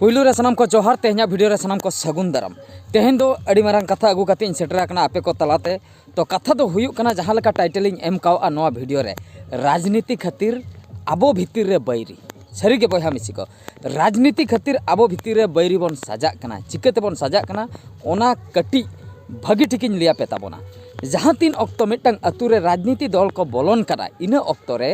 पुलू रे सनाम को जोहार तेहना वीडियो रे सनाम को सगुन दाराम तेहन दो अड़ी मारंग कथा अगू कते इन सेटरा कना आपे को तलाते तो कथा दो हुयुक कना जहां लका टाइटल इन एम काव नवा वीडियो रे राजनीति खातिर आबो भितिर रे बैरी सरी के बहा मिसी को राजनीति खातिर आबो भितिर रे बैरी बन सजाक कना चिकते बन सजाक कना ओना कटी भागी ठिकिन लिया पे ताबोना जहां तीन ऑक्टो मिटंग अतु रे राजनीति दल को बोलन कना इन ऑक्टो रे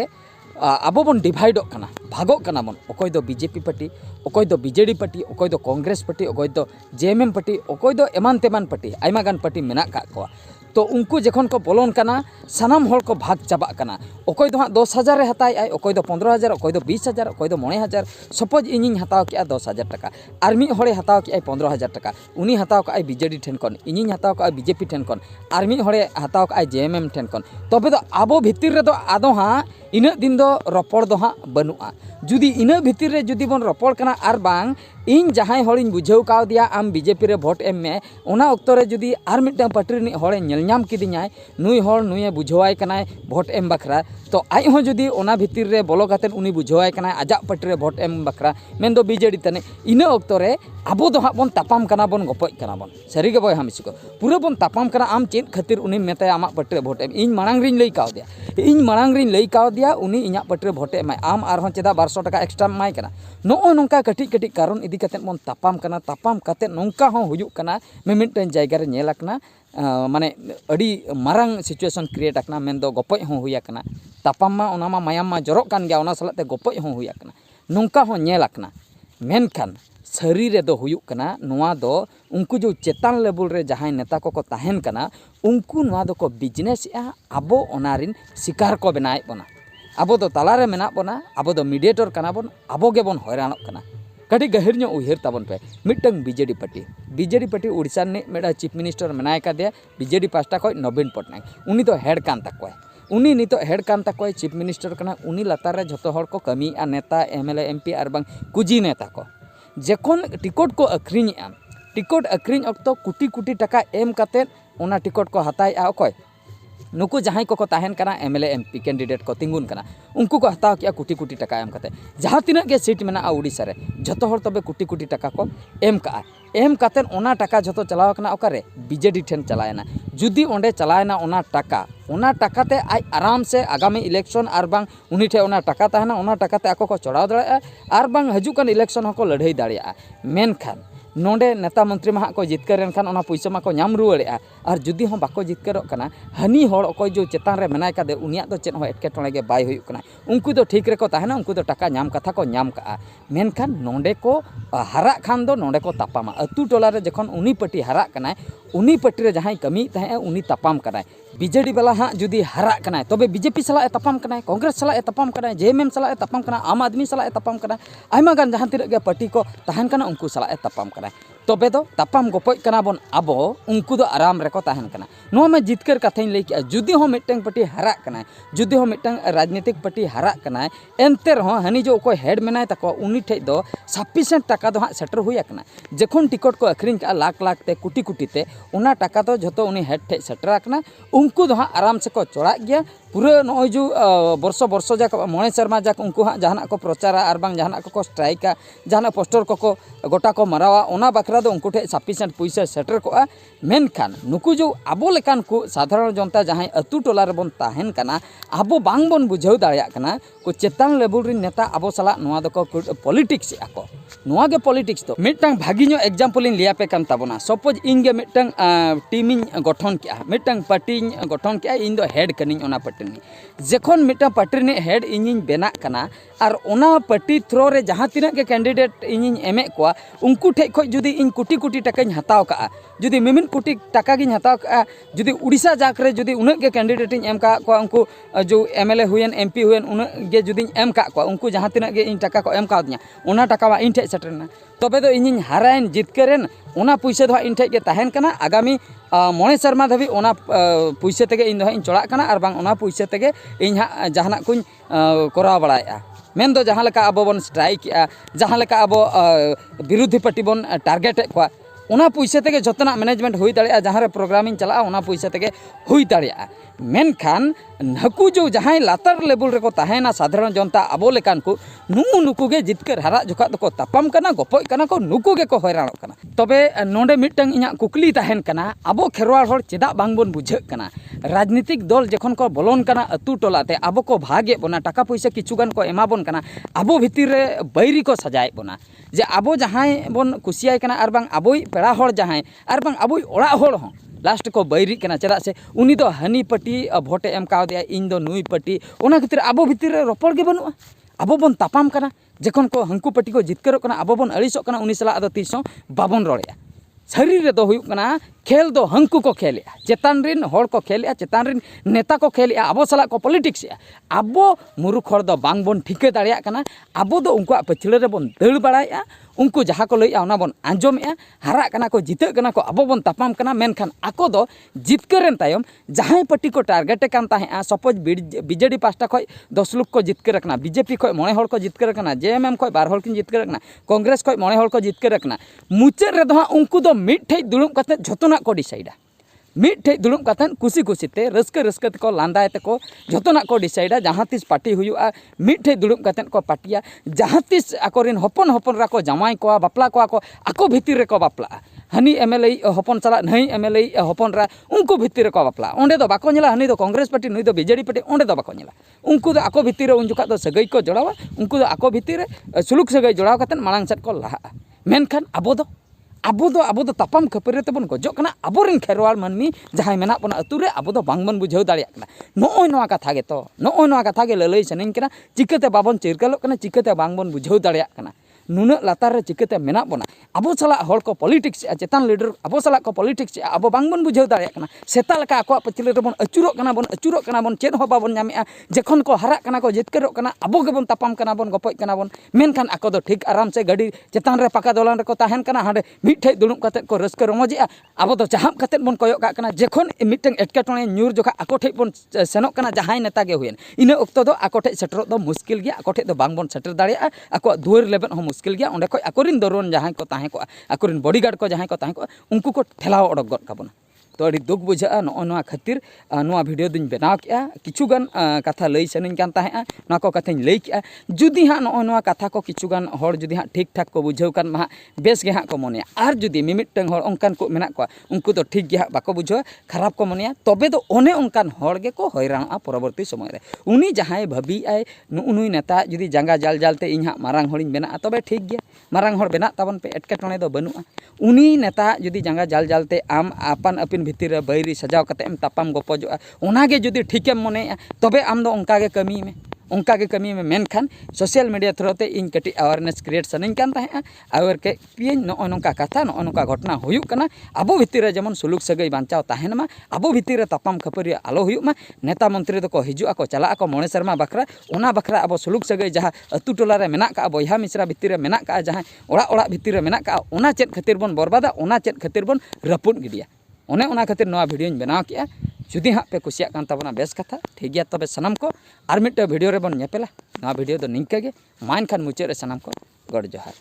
आबो बन डिवाइडो कना भागो कना बन ओकोय दो बीजेपी पार्टी ओकोय दो बीजेडी पार्टी ओकोय दो कांग्रेस पार्टी ओकोय दो जेएमएम पार्टी ओकोय दो एमान तेमान पार्टी आयमा गान पार्टी मेना का को तो उनको जखन को बोलन कना सानाम हर को भाग चाबा कना ओकोय दो हाँ 10,000 रे हताय आय ओकोय दो 15,000 ओकोय दो 20,000 ओकोय दो 9,000 सपोज इनिंग हताव के 10,000 टका आर मी हरे हताव के 15,000 टका उनी हताव का बीजेडी ठेन कन इनिंग हताव का बीजेपी ठेन कन आर मी हरे हताव का जेएमएम ठेन कन तबे दो आबो भितिर रे दो आदो हाँ इन दिन दो रपड़ दो हाँ बनुआ जुदी इन भितिर रे जुदी बन रपड़ कना आर बांग इन जहां हड़िन बुझाव का दिया आम बीजेपी रे भोट एम में ओना ऑक्तो रे जुदी आर मिटन पार्टी रे हड़े नेलनाम किदिኛय नुई हड़ नुए बुझावाय कनाय भोट एम बखरा तो आई हो जुदी ओना भितिर रे बोलो कातेन उनी बुझावाय कनाय आजा पार्टी रे भोट एम बखरा मेन दो बीजेडी तने इन ऑक्तो रे आबो दो हाँ बन तापाम कना बन गपय कना बन सरी के बय हमिस को पूरा बन तापाम कना आम चेद खातिर उनी मेताय आमा पार्टी रे भोट एम इन मांग रिन लई काव दिया इन मांग रिन लई काव दिया उनी इᱧᱟ पार्टी रे भोट एम आम आर हो चेदा 200 टका एक्स्ट्रा माय कना नो नोंका कटी कटी कारण इदी कातेन बन तापाम कना तापाम काते नोंका हो हुयुक कना मिमिटन जायगा रे नेल कना माने अड़ी मारंग सिचुएशन क्रिएट आकना मेन दो गपय हो हुया कना तापाम मा ओना मा मायाम मा जरक कान गया ओना सलाते गपय हो हुया कना नोंका हो नेल आकना मेनखान सरी रे दो हुयुक कना नोआ दो उनको जो चेतान लेवल रे जहां नेता को ताहेन कना उनको नोआ दो को बिजनेस आबो ओनारिन शिकार को बनाए बना आबो दो तालारे मेना बना आबो दो मीडिएटर कना बन आबो गे बन हैरानक कना कटी गहिर नो उहिर ताबन पे मिटंग बीजेडी पार्टी उड़ीसा ने मेडा चीफ मिनिस्टर मेनाय का दिया बीजेडी पास्टा को नवीन पटनायक उनी तो हेड कान तकवाय उनी नितो हेड कान तकवाय चीफ मिनिस्टर कना उनी लातार रे जतो हर को कमी आ नेता एमएलए एमपी आर बांग कुजी नेता को जेखन टिकट को अखरिኝ टिकट अखरिኝ अक्तो कुटी कुटी टका एम काते ओना टिकट को हताय आ ओकोय नुकु जहां को ताहेन कना एमएलए एमपी कैंडिडेट को तिंगुन कना उनको को हताव किया कुटी कुटी टका एम काते जहां तिना के सीट मेना उड़ीसा रे जतो हर तबे कुटी कुटी टका को एम का एम काते ओना टका जतो चलाव कना ओकारे बीजेडी ठेन चलायना जुदी ओंडे चलायना ओना टका ते आई आराम से आगामी इलेक्शन आर बांग उनी ठे ओना टका ताहना ओना टका ते आको को चढ़ाव दाड़े आर बांग हजुकन इलेक्शन हको लड़ाई दाड़िया मेनखान नोंडे नेता मंत्री मा को जितकर एनखान ओना पैसा मा को नाम रुवाड़ेआ और जुदी हो बाको जितकरोक कना हनी हड़ अकोय जो चेतान रे मेनाय कादे उनिया दो चेद हो एटकेटोणे गे बाय हुयुक कना उनको दो ठीक रे को ताहेना उनको दो टका नाम कथा को नाम का मेनखान नोंडे को हरा खान दो नोंडे को तापामा अतु टोला रे जखन उनी पार्टी हरा कना उनी पार्टी रे जहां कमी ताहे उनी तापाम कना बीजेडी वाला हाँ जुदी हरा कना तबे बीजेपी सला तापाम कना कांग्रेस सला तापाम कना जेएमएम सला तापाम कना आम आदमी सला तापाम कना आयमा गान जहां तिरक गे पार्टी को ताहन कना उनको सला तापाम कना तबे दो तापाम गपय कना बन आबो उनको दो आराम रे को ताहन कना नो में जितकर कथाई लई के जुदी हो मिटंग पार्टी हरा कना जुदी हो मिटंग राजनीतिक पार्टी हरा कना एनते रहो हनी जो कोई हेड मेनाय तको उनी ठे दो सफिशिएंट टका दो हाँ सेटर हुया कना जखन टिकट को अखरिኝ का लाख लाख ते कुटी कुटी ते उना टका तो जतो उनी हेड ठे सेटर कना उनको दो हाँ आराम से को चढ़ा गया पूरा नो जो वर्षो जाक मणे शर्मा जाक उनको हाँ जहां को प्रचारा और बांग जहां को स्ट्राइका जहां पोस्टर को गोटा को मारावा ओना बखरा दो उनको ठे सफिशिएंट पैसा सेटर को मेनखान नुकु जो आबो लेकान को साधारण जनता जहां अतु टोला रे बन ताहेन कना आबो बांग बन बुझाव दाड़िया कना को चेतान लेवल रे नेता आबो सला नोआ दो को पॉलिटिक्स आको नोआ गे पॉलिटिक्स तो मिटंग भागिनो एग्जांपल इन लिया पे कान ताबोना सपोज इन गे मिटंग टीम इन गठन के मिटंग पार्टी इन गठन के इन दो हेड कनिङ ओना पार्टी जखन मिटंग पार्टी ने हेड इनिङ बेना कना और ओना पार्टी थ्रो रे जहां तिना के कैंडिडेट इनिङ एमे कोआ उनको ठे खो जुदी इन कुटी कुटी टकाኝ हताव का जुदी मिमिन कुटी टका गिñ हताव का जुदी उड़ीसा जाक रे जुदी उन के कैंडिडेट इन एम का को उनको जो एमएलए हुएन एमपी हुएन उन गे जुदी एम का को उनको जहां तिना के इन टका को एम का दिया ओना टका वा इन ठे सेटरना तबे दो इनिङ हारायन जितकरेन ओना पैसा दो इन ठे के ताहेन कना आगामी मणे शर्मा धाबी ओना पैसा तेगे इन दो इन चढ़ा कना और बांग ओना पैसा तेगे इन हाँ जहाना कुछ कराव बड़ाया मेन दो जहां लेका आबो बन स्ट्राइक जहां लेका आबो विरोधी पार्टी बन टारगेट को उना पैसा तेगे जतना मैनेजमेंट हुई दाड़े जहाँ रे प्रोग्रामिंग चला उना पैसा तेगे हुई दाड़े मेनखान नुकु जो जहाँ लातार लेवल रे को तहेना साधारण जनता आबो लेकान को नुकु गे जितकर हरा जोखा दको तापाम कना गपय कना को नुकु गे को हैरानोग कना तबे नोंडे मिटंग इᱧᱟᱜ कुकली तहेन कना आबो खेरवाल हर चेदा बांग बोन बुझाग कना राजनीतिक दल जखन को बोलन कना अतु टोलाते आबो को भागे बोना टाका पैसा किछुगान को एमाबोन कना आबो भितिर रे बैरी को सजाए बोना जे आबो जहाँ बोन कुसियाय कना आर बांग आबोई पेड़ा हर जहाँ आर बांग आबोई ओड़ा हर हों लास्ट को बैरी कना चेदा से उनी दो हनी पार्टी भोटे एम कावदिया इन दो नुई पार्टी ओना खातिर आबो भितिर रे रोपड़ गे बनुआ आबो बोन तापाम कना जखन को हंकु पार्टी को जितकरोग कना आबो बोन अड़िसोग कना उनी सला आदो तीसों बाबोन रड़ेया शरीर रे दो हुयुग कना खेल दो हंकु को खेलेया चेतान रिन हर को खेलेया चेतान रिन नेता को खेलेया आबो सला को पॉलिटिक्स आबो मुरुख हर दो बांग बोन ठिके दाड़ेया कना आबो दो उनकुआ पछिले रे बोन दड़ बाड़ाया उनको जहाँ को लैया उना बोन आंजोमेया हरा कना को जितक कना को आबो बोन तापाम कना मेनखान आको दो जितकरेन तायम जहाँ पार्टी को टारगेट कान ताहेआ सपोज बीजेडी पास्टा खय 10 लोग को जितकर कना बीजेपी खय 9 हर को जितकर कना जेएमएम खय 12 हर किन जितकर कना कांग्रेस खय 9 हर को जितकर कना मुचाद रे दो उनको दो मिठे दुड़ुब कते जतना को डिसाइडा मिठे दुड़ुब कथन कुसी कुसीते रस्का रस्का को लांदाय तको जतना को डिसाइडा जहाँ तीस पार्टी हुआ मिठे दुड़ुब कथन को पार्टिया जहाँ तीस आकोरिन हपन हपन रा को जमाई को बापला को आको भीतर रे को बापला हनी एमएलए हपन चला नई एमएलए हपन रा उनको भीतर रे को बापला ओंडे दो बाको नेला हनी दो कांग्रेस पार्टी नुई दो बीजेडी पार्टी ओंडे दो बाको नेला उनको दो आको भीतर उन जुका दो सगई को जोड़ावा उनको दो आको भीतर सुलुक सगई जोड़ाव कथन मालांग सेट को लहा मेनखान आबो दो तापाम खपरे तेबन गजो कना आबोरेन खेरवाल मानमी जहाँ मेना बना अतु रे आबो दो बांगबन बुझाव दाड़िया कना नोय नोआ कथा गे तो नोय नोआ कथा गे ललई सनिन कना चिकाते बाबन चिरकलोग कना चिकाते बांगबन बुझाव दाड़िया कना नुना लातार रे चिकाते मेना बना आबो सला हर को पॉलिटिक्स चेतान लीडर आबो सला को पॉलिटिक्स आबो बांगबन बुझाव दाड़िया कना सेता लका आको पछिले रे बोन अचुरोग कना बोन चेद हो बाबन नामेआ जखन को हरा कना को जितकरोग कना आबो गेबन तापाम कना बोन गपय कना बोन मेनखान आको दो ठीक आराम से गाड़ी चेतान रे पाका दोलान रे को ताहेन कना हांडे मिठे दुड़ुब कते को रस्का रमजेआ आबो दो चाहब कते बोन कयक का कना जखन मिटeng एटकेटोणे न्यूर जोखा आको ठे बोन सेनोग कना जहाय नेता गे हुयेन इना ओक्तो दो आको ठे सेटरो दो मुश्किल गया आको ठे दो बांग बोन सेटर दाड़िया आको दुआर लेबन हो मुश्किल गया ओंडे खय आकोरिन दरोन जहां को ताहे को आकोरिन बॉडीगार्ड को जहां को ताहे को उनको को ठेलाव ओडक गद काबोना तो अड़ी दुख बुझा नोआ खातिर नोआ वीडियो दिन बनाव किया किछुगान कथा लई सनिन कान ताहेआ नोआ को कथाኝ लई किया जुदी हां नोआ कथा को किछुगान हर जुदी हां ठीक ठाक को बुझाव कान मा बेस गे हां को मनेया आर जुदी मिमिटंग हर ओंकान को मेना को उनको तो ठीक गे हां बाको बुझाव खराब को मनेया तबे दो ओने ओंकान हर गे को हैरानआ परवर्ती समय रे उनी जहां भाबी आय नुई नेता जुदी जांगा जाल जालते इन हां मारांग हरिन बेना तबे ठीक गे मारांग हर बेना ताबन पे एटकेटोणे दो बनुआ उनी नेता जुदी जांगा जाल जालते आम आपन अपिन भीतर बैरी सजाव कते एम तापाम गपजोआ ओनागे जुदी ठीकेम मनेया तबे आम दो ओंकागे कमी में ओंकागे कमी में मेनखान सोशल मीडिया थ्रोते इन कटी अवेयरनेस क्रिएट सनिन कान ताहेआ अवेयर के पियन नो नोका कथा नो नोका घटना हुयुक कना आबो भीतर रे जेमन सुलुक सगई बांचाव ताहेन मा आबो भीतर रे तापाम खपरी आलो हुयुक मा नेता मंत्री दो को हिजुआ को चला को मणे शर्मा बखरा ओना बखरा आबो सुलुक सगई जहाँ अतु टोला रे मेना का बयहा मिश्रा भीतर रे मेना का जहाँ ओड़ा ओड़ा भीतर रे मेना का ओना चेत खातिर बोन बरबादा ओना चेत खातिर बोन रपुन गिडिया ओने ओना खातिर नोआ वीडियो बनाव किया जुदी हाँ पे कुसिया कान ताबना बेस कथा ठीक गया तबे सनम को आर मिट वीडियो रे बन नेपेला नोआ वीडियो दो निंका गे मा एनखान मुचाद रे सनम को गड़ जोहार।